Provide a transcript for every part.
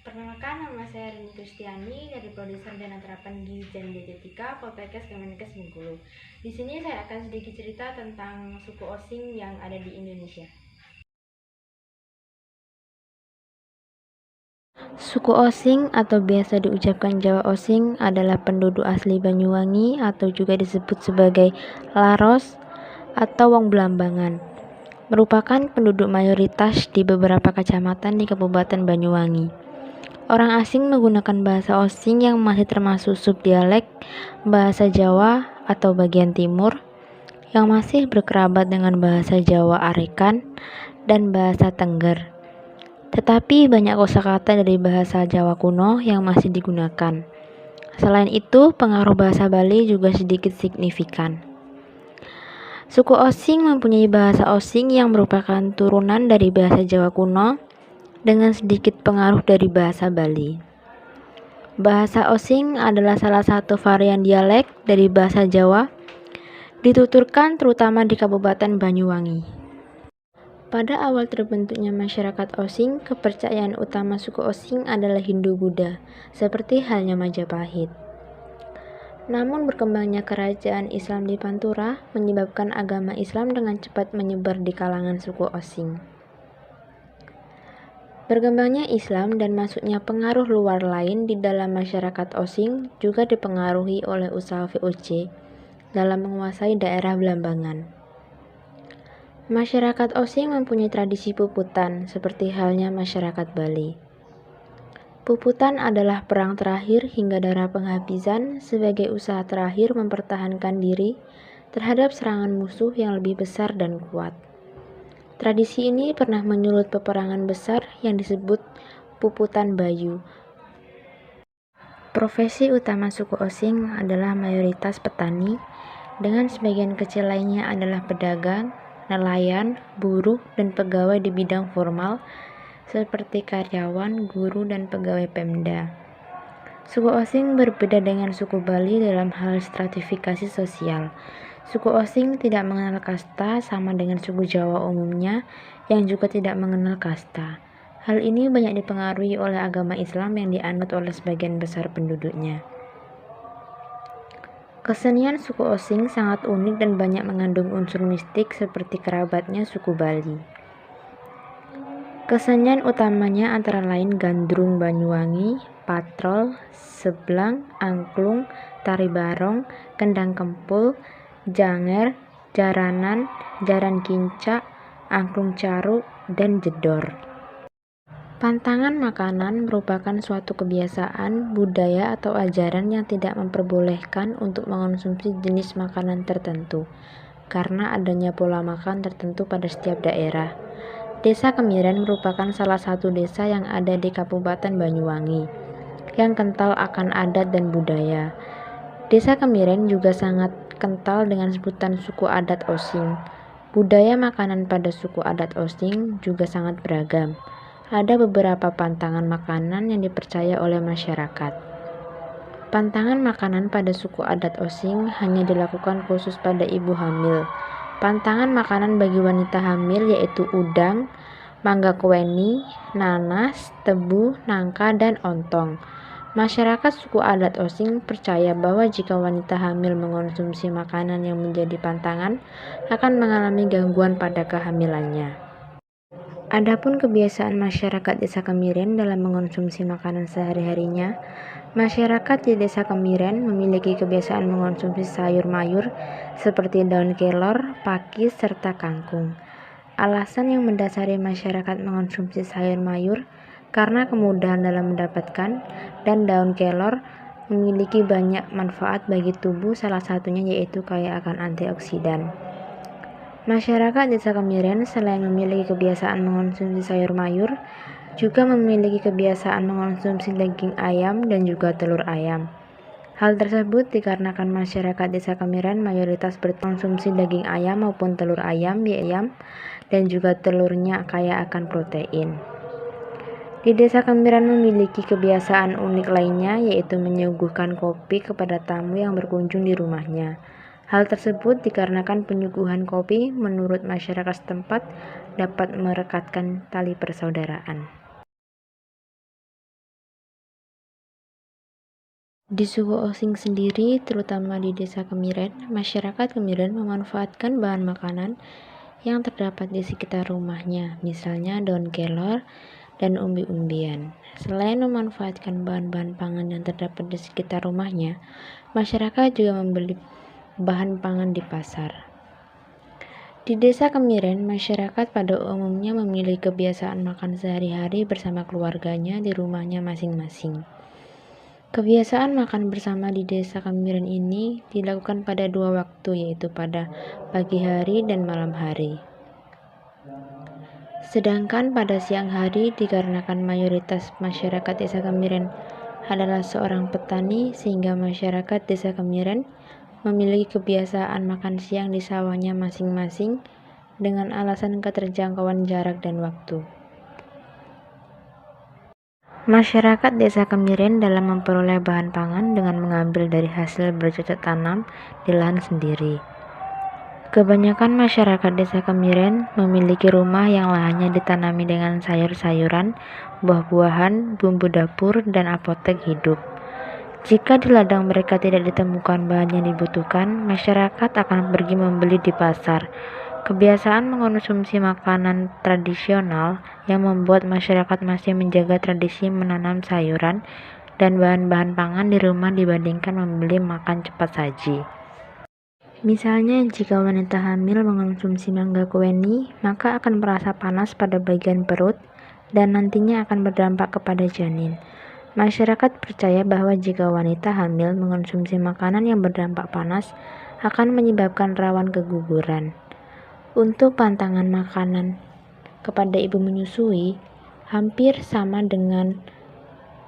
Perkenalkan, nama saya Rini Kristiani dari Prodi Sarjana Terapan Gizi dan Dietetika Poltekkes Kemenkes Bengkulu. Di sini saya akan sedikit cerita tentang suku Osing yang ada di Indonesia. Suku Osing atau biasa diucapkan Jawa Osing adalah penduduk asli Banyuwangi atau juga disebut sebagai Laros atau Wong Blambangan. Merupakan penduduk mayoritas di beberapa kecamatan di Kabupaten Banyuwangi. Orang asing menggunakan bahasa Osing yang masih termasuk subdialek bahasa Jawa atau bagian timur yang masih berkerabat dengan bahasa Jawa Arekan dan bahasa Tengger. Tetapi banyak kosakata dari bahasa Jawa kuno yang masih digunakan. Selain itu, pengaruh bahasa Bali juga sedikit signifikan. Suku Osing mempunyai bahasa Osing yang merupakan turunan dari bahasa Jawa kuno dengan sedikit pengaruh dari bahasa Bali. Bahasa Osing adalah salah satu varian dialek dari bahasa Jawa, dituturkan terutama di Kabupaten Banyuwangi. Pada awal terbentuknya masyarakat Osing, kepercayaan utama suku Osing adalah Hindu-Buddha, seperti halnya Majapahit. Namun berkembangnya kerajaan Islam di Pantura menyebabkan agama Islam dengan cepat menyebar di kalangan suku Osing. Berkembangnya Islam dan masuknya pengaruh luar lain di dalam masyarakat Osing juga dipengaruhi oleh usaha VOC dalam menguasai daerah Blambangan. Masyarakat Osing mempunyai tradisi puputan seperti halnya masyarakat Bali. Puputan adalah perang terakhir hingga darah penghabisan sebagai usaha terakhir mempertahankan diri terhadap serangan musuh yang lebih besar dan kuat. Tradisi ini pernah menyulut peperangan besar yang disebut Puputan Bayu. Profesi utama suku Osing adalah mayoritas petani, dengan sebagian kecil lainnya adalah pedagang, nelayan, buruh, dan pegawai di bidang formal seperti karyawan, guru, dan pegawai Pemda. Suku Osing berbeda dengan suku Bali dalam hal stratifikasi sosial. Suku Osing tidak mengenal kasta sama dengan suku Jawa umumnya yang juga tidak mengenal kasta. Hal ini banyak dipengaruhi oleh agama Islam yang dianut oleh sebagian besar penduduknya. Kesenian suku Osing sangat unik dan banyak mengandung unsur mistik seperti kerabatnya suku Bali. Kesenian utamanya antara lain Gandrung Banyuwangi, Patrol, Seblang, Angklung, Tari Barong, Kendang Kempul, Janger, Jaranan, Jaran Kinca, Angklung Caruk, dan Jedor. Pantangan makanan merupakan suatu kebiasaan, budaya, atau ajaran yang tidak memperbolehkan untuk mengonsumsi jenis makanan tertentu, karena adanya pola makan tertentu pada setiap daerah. Desa Kemiren merupakan salah satu desa yang ada di Kabupaten Banyuwangi, yang kental akan adat dan budaya. Desa Kemiren juga sangat kental dengan sebutan suku adat Osing. Budaya makanan pada suku adat Osing juga sangat beragam. Ada beberapa pantangan makanan yang dipercaya oleh masyarakat. Pantangan makanan pada suku adat Osing hanya dilakukan khusus pada ibu hamil. Pantangan makanan bagi wanita hamil yaitu udang, mangga kueni, nanas, tebu, nangka, dan ontong. Masyarakat suku adat Osing percaya bahwa jika wanita hamil mengonsumsi makanan yang menjadi pantangan akan mengalami gangguan pada kehamilannya. Adapun kebiasaan masyarakat Desa Kemiren dalam mengonsumsi makanan sehari-harinya, masyarakat di Desa Kemiren memiliki kebiasaan mengonsumsi sayur mayur seperti daun kelor, pakis, serta kangkung. Alasan yang mendasari masyarakat mengonsumsi sayur mayur karena kemudahan dalam mendapatkan, dan daun kelor memiliki banyak manfaat bagi tubuh, salah satunya yaitu kaya akan antioksidan. Masyarakat Desa Kemiren selain memiliki kebiasaan mengonsumsi sayur mayur, juga memiliki kebiasaan mengonsumsi daging ayam dan juga telur ayam. Hal tersebut dikarenakan masyarakat Desa Kemiren mayoritas berkonsumsi daging ayam maupun telur ayam, dan juga telurnya kaya akan protein. Di Desa Kemiren memiliki kebiasaan unik lainnya, yaitu menyuguhkan kopi kepada tamu yang berkunjung di rumahnya. Hal tersebut dikarenakan penyuguhan kopi menurut masyarakat setempat dapat merekatkan tali persaudaraan. Di suku Osing sendiri, terutama di Desa Kemiren, masyarakat Kemiren memanfaatkan bahan makanan yang terdapat di sekitar rumahnya, misalnya daun kelor dan umbi-umbian. Selain memanfaatkan bahan-bahan pangan yang terdapat di sekitar rumahnya, masyarakat juga membeli bahan pangan di pasar. Di Desa Kemiren, masyarakat pada umumnya memiliki kebiasaan makan sehari-hari bersama keluarganya di rumahnya masing-masing. Kebiasaan makan bersama di Desa Kemiren ini dilakukan pada 2 waktu, yaitu pada pagi hari dan malam hari. Sedangkan pada siang hari, dikarenakan mayoritas masyarakat Desa Kemiren adalah seorang petani, sehingga masyarakat Desa Kemiren memiliki kebiasaan makan siang di sawahnya masing-masing dengan alasan keterjangkauan jarak dan waktu. Masyarakat Desa Kemiren dalam memperoleh bahan pangan dengan mengambil dari hasil bercocok tanam di lahan sendiri. Kebanyakan masyarakat Desa Kemiren memiliki rumah yang lahannya ditanami dengan sayur-sayuran, buah-buahan, bumbu dapur, dan apotek hidup. Jika di ladang mereka tidak ditemukan bahan yang dibutuhkan, masyarakat akan pergi membeli di pasar. Kebiasaan mengonsumsi makanan tradisional yang membuat masyarakat masih menjaga tradisi menanam sayuran dan bahan-bahan pangan di rumah dibandingkan membeli makan cepat saji. Misalnya, jika wanita hamil mengonsumsi mangga kueni, maka akan merasa panas pada bagian perut dan nantinya akan berdampak kepada janin. Masyarakat percaya bahwa jika wanita hamil mengonsumsi makanan yang berdampak panas, akan menyebabkan rawan keguguran. Untuk pantangan makanan kepada ibu menyusui, hampir sama dengan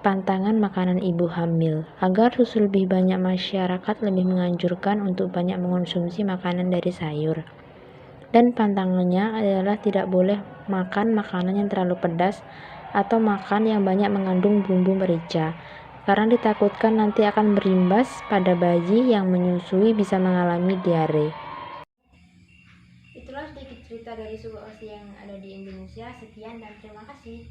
pantangan makanan ibu hamil. Agar susu lebih banyak, masyarakat lebih menganjurkan untuk banyak mengonsumsi makanan dari sayur. Dan pantangannya adalah tidak boleh makan makanan yang terlalu pedas atau makan yang banyak mengandung bumbu merica, karena ditakutkan nanti akan berimbas pada bayi yang menyusui bisa mengalami diare. Itulah sedikit cerita dari suku Osing yang ada di Indonesia. Sekian dan terima kasih.